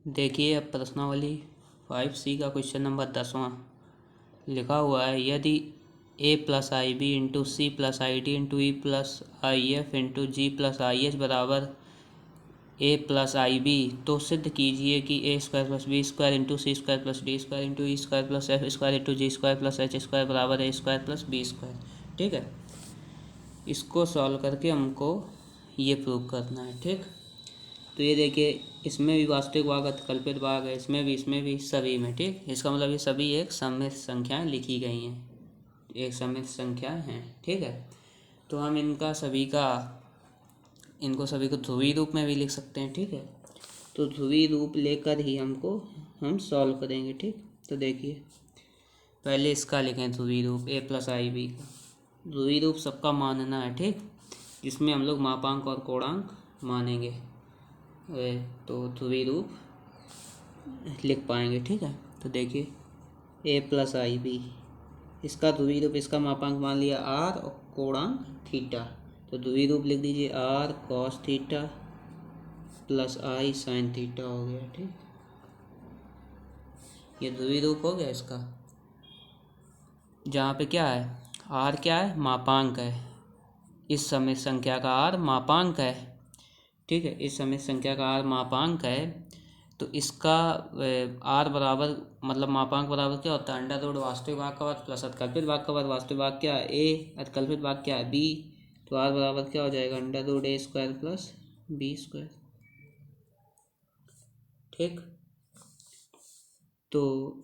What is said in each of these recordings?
देखिए अब प्रश्नावली 5C का क्वेश्चन नंबर 10वां लिखा हुआ है। यदि a plus I B into C plus I D into E plus I F into G plus I H बराबर a प्लस आई बी, तो सिद्ध कीजिए कि A square plus B square into C square plus D square into E square plus F square into G square plus H square बराबर A square plus B square. ठीक है, इसको solve करके हमको ये प्रूव करना है। ठीक, तो ये देखिए इसमें भी वास्तविक भाग अतिकल्पित भाग है, इसमें भी सभी में। ठीक, इसका मतलब ये सभी एक सममित संख्याएं लिखी गई हैं, एक सममित संख्याएं हैं। ठीक है, तो हम इनको सभी को ध्रुवीय रूप में भी लिख सकते हैं। ठीक है, तो ध्रुवीय रूप लेकर ही हम सॉल्व करेंगे। ठीक, तो देखिए पहले इसका लिखें ध्रुवीय रूप a प्लस आई बी का। ध्रुवीय रूप सबका मानना है। ठीक, जिसमें हम लोग मापांक और कोणांक मानेंगे तो ध्रुवीय रूप लिख पाएंगे। ठीक है, तो देखिए a प्लस आई बी, इसका ध्रुवीय रूप, इसका मापांक मान लिया r और कोणांक थीटा, तो ध्रुवीय रूप लिख दीजिए r cos theta plus i sine theta हो गया। ठीक, ये ध्रुवीय रूप हो गया इसका, जहाँ पे क्या है r क्या है, मापांक है। इस समित संख्या का r मापांक है। ठीक है, इस समित संख्या का r मापांक है, तो इसका r बराबर मतलब मापांक बराबर क्या होता है, अंडर रूट वास्तविक भाग का वर्ग प्लस अतिकल्पित भाग का वर्ग। वास्तविक भाग क्या है a, अतिकल्पित भाग क्या है b, तो r बराबर क्या हो जाएगा, under root a square plus B square. ठीक, तो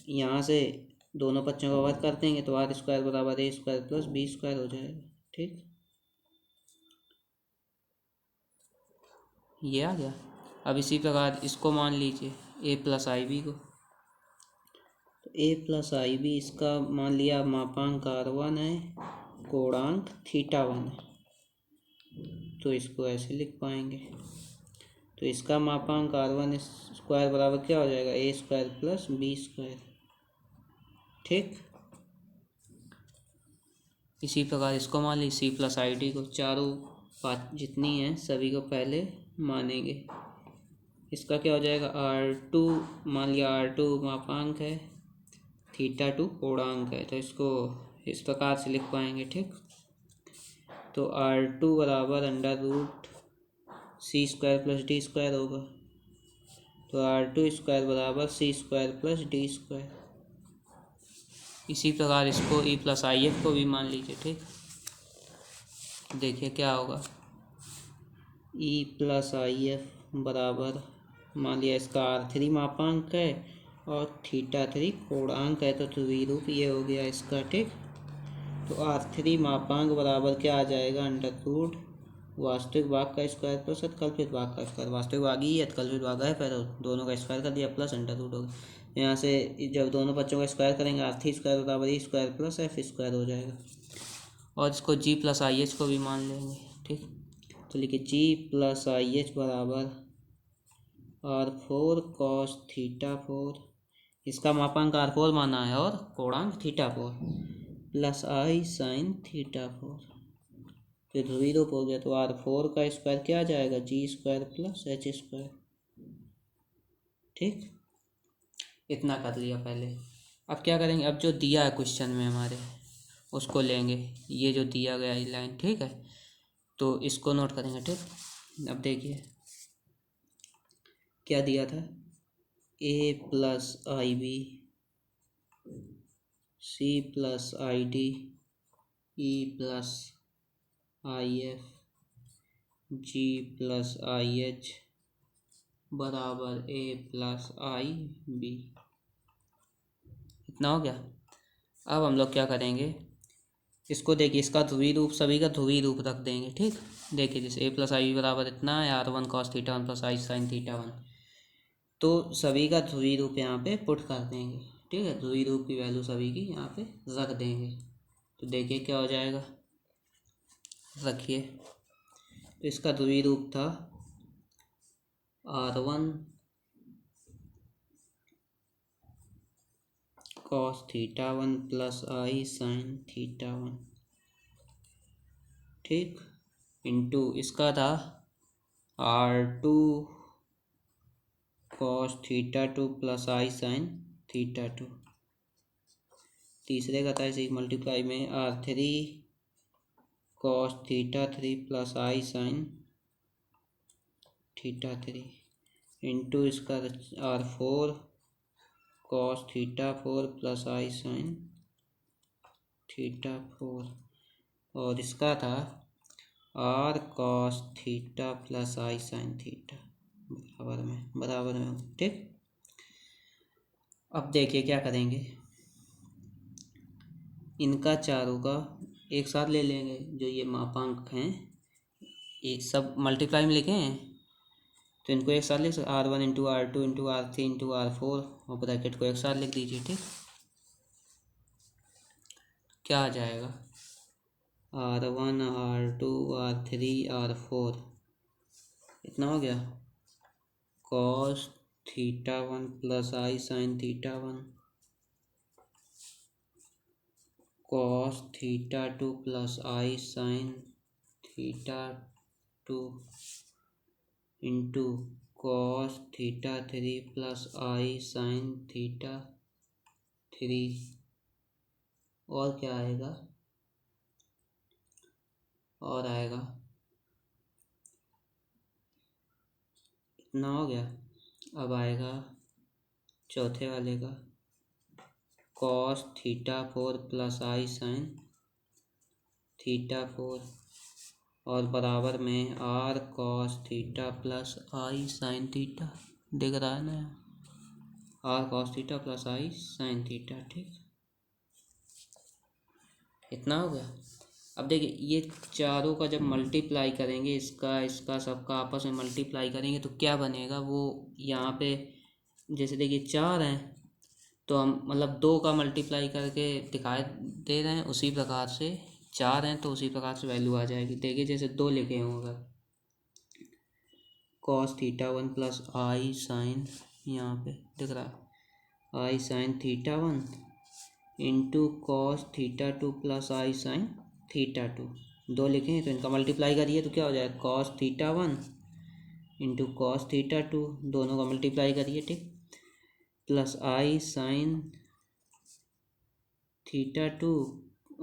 यहाँ से दोनों पक्षों का वर्ग कर देंगे तो r स्क्वायर बराबर a square plus B square हो जाएगा। ठीक, ये आ गया। अब इसी प्रकार इसको मान लीजिए a प्लस आई बी को, तो a प्लस आई बी इसका मान लिया मापांक r1 है, कोणांक थीटा1 है, तो इसको ऐसे लिख पाएंगे। तो इसका मापांक r1 स्क्वायर बराबर क्या हो जाएगा, a square plus B square. ठीक, इसी प्रकार इसको मान ली c प्लस आई डी को, चारों बात जितनी हैं सभी को पहले मानेंगे। इसका क्या हो जाएगा, r2 मान लिया, r2 मापांक है, थीटा2 कोणांक है, तो इसको इस प्रकार से लिख पाएंगे। ठीक, तो r2 बराबर अंडर रूट सी स्क्वायर प्लस डी स्क्वायर होगा, तो r2 स्क्वायर बराबर सी स्क्वायर प्लस डी स्क्वायर। इसी प्रकार इसको e प्लस आई एफ को भी मान लीजिए। ठीक, देखिए क्या होगा, e प्लस आई एफ बराबर मान लिया इसका r3 मापांक है और थीटा3 कोणांक है, तो ध्रुवीय रूप ये हो गया इसका। ठीक, तो r3 मापांक बराबर क्या आ जाएगा, अंडर रूट वास्तविक भाग का स्क्वायर प्लस अतिकल्पित भाग का स्क्वायर। वास्तविक भाग ही अतिकल्पित भाग है, फिर दोनों का स्क्वायर कर दिया प्लस अंडर रूट हो गया। यहाँ से जब दोनों बच्चों का स्क्वायर करेंगे r3 स्क्वायर बराबर ई स्क्वायर प्लस एफ स्क्वायर हो जाएगा, और इसको g प्लस आई एच को भी मान लेंगे। ठीक, तो लिखिए g प्लस आई एच बराबर r4 कॉस थीटा4, इसका मापांक r4 माना है और कोणांक थीटा4 प्लस i साइन थीटा4, तो ध्रुवीय रूप हो गया। तो r4 का स्क्वायर क्या आ जाएगा, जी स्क्वायर प्लस एच स्क्वायर। ठीक, इतना कर लिया पहले। अब क्या करेंगे, अब जो दिया है क्वेश्चन में हमारे उसको लेंगे, ये जो दिया गया है लाइन। ठीक है, तो इसको नोट करेंगे। ठीक, अब देखिए क्या दिया था, a plus I B, C plus I D, E plus I F, G plus I H बराबर a प्लस आई बी। इतना हो गया। अब हम लोग क्या करेंगे, इसको देखिए इसका ध्रुवीय रूप, सभी का ध्रुवीय रूप रख देंगे। ठीक, देखिए जैसे a प्लस आई बी बराबर इतना है, r1 cos theta one plus i sine theta one, तो सभी का ध्रुवीय रूप यहाँ पे पुट कर देंगे। ठीक है, ध्रुवीय रूप की वैल्यू सभी की यहाँ पे रख देंगे, तो देखिए क्या हो जाएगा, रखिए। तो इसका ध्रुवीय रूप था r1 cos theta one plus i sine theta one. ठीक, इंटू इसका था r2 cos theta two plus i sine theta two. तीसरे का था इसे मल्टीप्लाई में R3 cos theta three plus i sine theta three into इसका R4 cos theta four plus i sine theta four, और इसका था R cos theta plus i sine theta बराबर में। ठीक, अब देखिए क्या करेंगे, इनका चारों का एक साथ ले लेंगे, जो ये मापांक हैं एक सब मल्टीप्लाई में लिखे हैं तो इनको एक साथ लिख सकते R1 into R2 into R3 into R4 और ब्रैकेट को एक साथ लिख दीजिए। ठीक, क्या आ जाएगा R1 R2 R3 R4 इतना हो गया cos theta one plus i sine theta one cos theta two plus i sine theta two into cos theta three plus i sine theta three, और क्या आएगा, और आएगा इतना हो गया। अब आएगा चौथे वाले का cos theta four plus i sine theta four और बराबर में R cos theta plus i sine theta, दिख रहा है ना, R cos theta plus i sine theta. ठीक, इतना हो गया। अब देखिए ये चारों का जब मल्टीप्लाई करेंगे, इसका सबका आपस में मल्टीप्लाई करेंगे तो क्या बनेगा, वो यहाँ पे जैसे देखिए चार हैं तो हम मतलब दो का मल्टीप्लाई करके दिखाई दे रहे हैं, उसी प्रकार से चार हैं तो उसी प्रकार से वैल्यू आ जाएगी। देखिए जैसे दो लिखे हों अगर cos theta one plus i sine, यहाँ पे दिख रहा है i sine theta one into cos theta two plus i sine theta two, दो लिखे हैं तो इनका मल्टीप्लाई करिए तो क्या हो जाएगा cos theta one into cos theta two, दोनों का मल्टीप्लाई करिए। ठीक, plus i sine theta two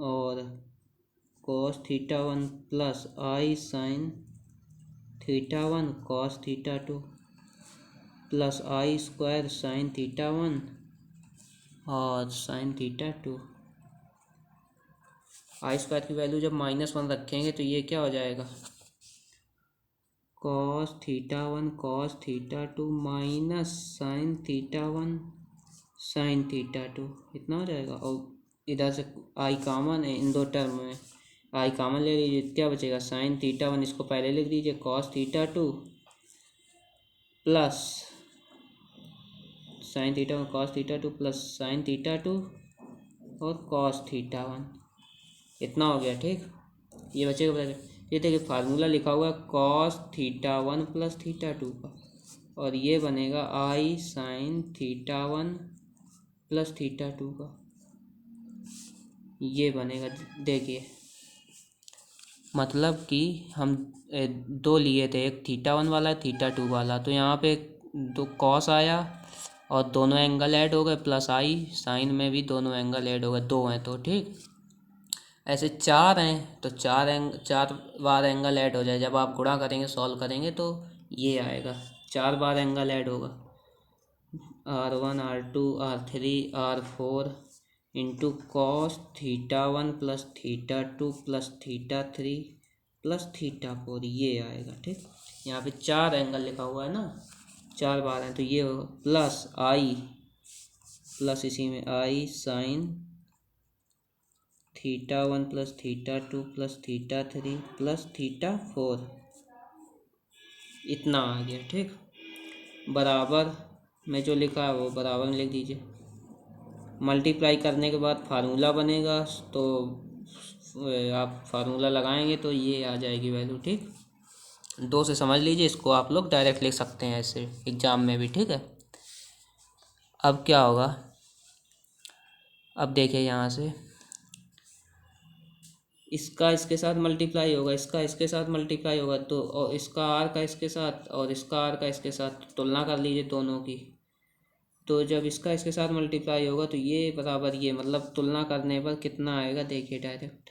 और cos theta one plus i sine theta one cos theta two plus i square sine theta one और sine theta two. I square की value जब -1 रखेंगे तो ये क्या हो जाएगा cos theta one cos theta two minus sine theta one sine theta two, इतना हो जाएगा। और इधर से आई कॉमन है, इन दो टर्म में आई कॉमन ले लीजिए, क्या बचेगा साइन थीटा वन, इसको पहले लिख दीजिए cos theta two plus sign theta one cos theta two plus sign theta two और कॉस थीटा वन, इतना हो गया। ठीक, ये बचेगा ब्रैकेट। ये देखिए फार्मूला लिखा हुआ है cos theta one plus theta two का, और ये बनेगा i sine theta one plus theta two का, ये बनेगा। देखिए मतलब कि हम दो लिए थे, एक थीटा वन वाला थीटा टू वाला, तो यहाँ पे दो कॉस आया और दोनों एंगल ऐड हो गए, प्लस आई साइन में भी दोनों एंगल ऐड हो गए, दो हैं तो। ठीक, ऐसे चार हैं तो चार बार एंगल ऐड हो जाए, जब आप गुणा करेंगे सॉल्व करेंगे तो ये आएगा, चार बार एंगल ऐड होगा R1 R2 R3 R4 into cos theta one plus theta two plus theta three plus theta four, ये आएगा। ठीक, यहाँ पे चार एंगल लिखा हुआ है ना, चार बार हैं तो ये होगा प्लस आई प्लस इसी में i sine theta one plus theta two plus theta three plus theta four, इतना आ गया। ठीक, बराबर में जो लिखा है वो बराबर में लिख दीजिए। मल्टीप्लाई करने के बाद फार्मूला बनेगा तो आप फार्मूला लगाएंगे तो ये आ जाएगी वैल्यू। ठीक, दो से समझ लीजिए, इसको आप लोग डायरेक्ट लिख सकते हैं ऐसे एग्जाम में भी। ठीक है, अब क्या होगा, अब देखिए यहाँ से इसका इसके साथ मल्टीप्लाई होगा, इसका इसके साथ मल्टीप्लाई होगा, तो और इसका आर का इसके साथ और इसका आर का इसके साथ तुलना कर लीजिए दोनों की। तो जब इसका इसके साथ मल्टीप्लाई होगा तो ये बराबर ये, मतलब तुलना करने पर कितना आएगा देखिए डायरेक्ट।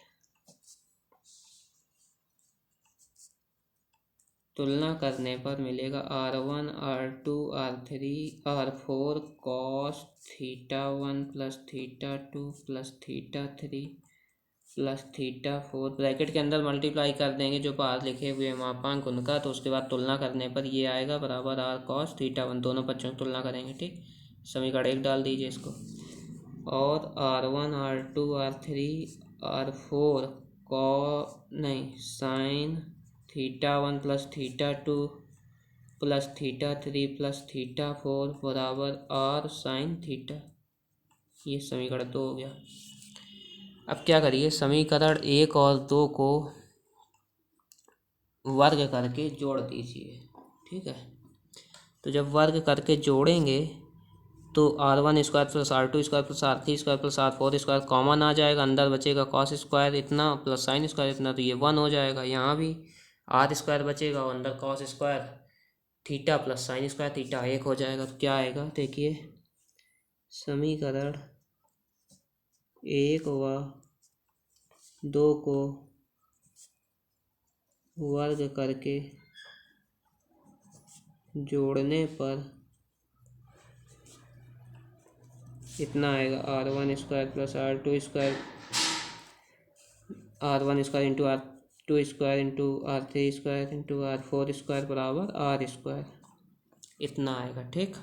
तुलना करने पर मिलेगा R1 R2 R3 R4 cos θ1 plus θ2 plus θ3 plus θ4 bracket के अंदर मल्टीप्लाई कर देंगे जो बाहर लिखे हुए मापांक उनका, तो उसके बाद तुलना करने पर ये आएगा बराबर R cos θ1। दोनों बच्चों की तुलना करेंगे, ठीक। समीकरण 1 डाल दीजिए इसको, और R1 R2 R3 R4 sign θ1 plus θ2 plus θ3 plus θ4 बराबर R साइन थीटा। ये समीकरण 2 हो गया। अब क्या करिए, समीकरण 1 और 2 को वर्ग करके जोड़ दीजिए, ठीक है। तो जब वर्ग करके जोड़ेंगे तो R1 square plus R2 square plus R3 square plus R4 square common आ जाएगा, अंदर बचेगा कॉस स्क्वायर इतना प्लस साइन स्क्वायर इतना, तो ये 1 हो जाएगा। यहाँ भी R स्क्वायर बचेगा और अंदर cos square theta plus sine square theta 1 हो जाएगा। तो क्या आएगा देखिए, समीकरण 1 व 2 को वर्ग करके जोड़ने पर इतना आएगा R1 square plus R2 square R1 square into R2 square into R3 square into R4 square बराबर R स्क्वायर, इतना आएगा, ठीक।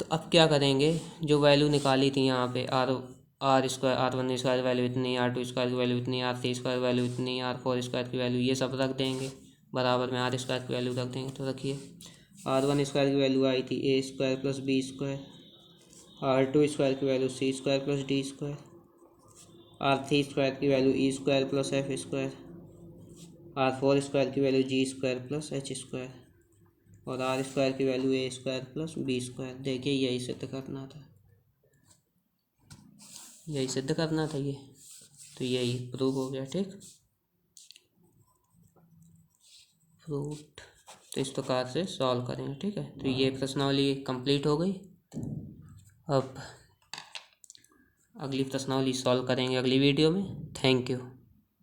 तो अब क्या करेंगे, जो वैल्यू निकाली थी यहाँ पे are square R1 square value इतनी, R2 स्क्वायर की वैल्यू इतनी, R3 स्क्वायर वैल्यू इतनी, R4 स्क्वायर की वैल्यू, ये सब रख देंगे बराबर में R स्क्वायर की वैल्यू रख देंगे। तो रखिए, R1 स्क्वायर की वैल्यू आई थी A square plus B square, R2 square की value C square plus D square, R3 square की value E square plus F square, R4 square की value G square plus H square, और R square की value A square plus B square. देखिए यही सिद्ध करना था, यही सिद्ध करना था ये, तो यही प्रूव हो गया, ठीक। फ्रूट, तो इस प्रकार से सॉल्व करेंगे, ठीक है। तो ये प्रश्नावली कंप्लीट हो गई। अब अगली प्रश्नावली सॉल्व करेंगे अगली वीडियो में। Thank you.